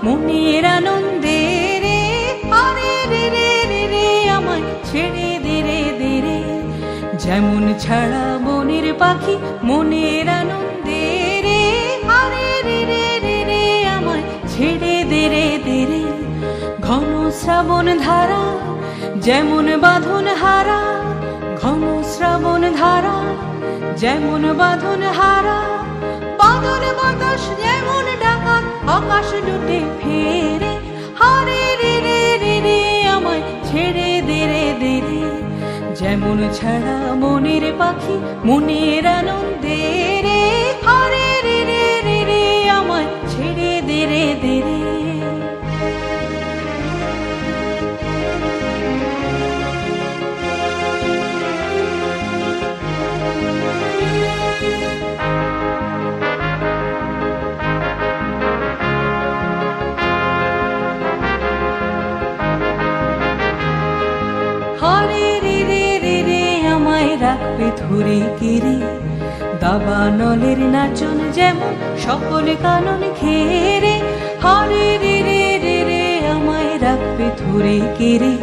মনের আনন্দে রে, আরে রে রে রে রে আমায় ছেড়ে দে রে দে রে। যেমন ছাড়া মনের পাখি মনের আনন্দে রে, আরে রে রে রে রে আমায় ছেড়ে দে রে দে রে। ঘন শ্রাবণ ধারা যেমন বাঁধন হারা, ঘন শ্রাবণ ধারা যেমন বাঁধন হারা, বাদল বাতাস যেমন ডাকাত আকাশ লুটে ফেরে, হারে রে রে রে রে আমায় ছেড়ে দে রে দে রে। যেমন ছাড়া মনের পাখি মনের আনন্দে রে, হারে রে রে রে রে আমায় ছেড়ে দে রে দে রে। হারে রে রে রে রে আমায় রাখবে ধরে কেড়ে, দাবানলের নাচন যেমন সকল কানন ঘেরে। হারে রে রে রে রে আমায় রাখবে ধরে কেড়ে,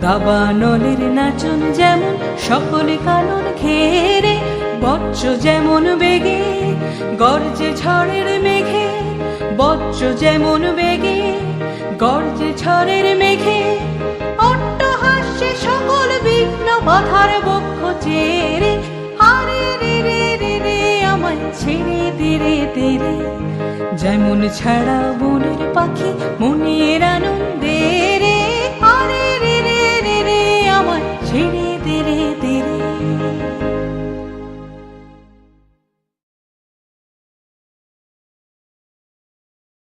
দাবানলের নাচন যেমন সকল কানন ঘেরে। বজ্র যেমন বেগে গর্জে ঝড়ের মেঘে, বজ্র যেমন বেগে গর্জে ঝড়ের মেঘে, অট্টহাস্যে সকল বিঘ্ন বাধার বক্ষ চেরে, হারে রে রে রে রে আমায় ছেড়ে দে রে দে রে। যেমন ছাড়া মনের পাখি মনের আনন্দে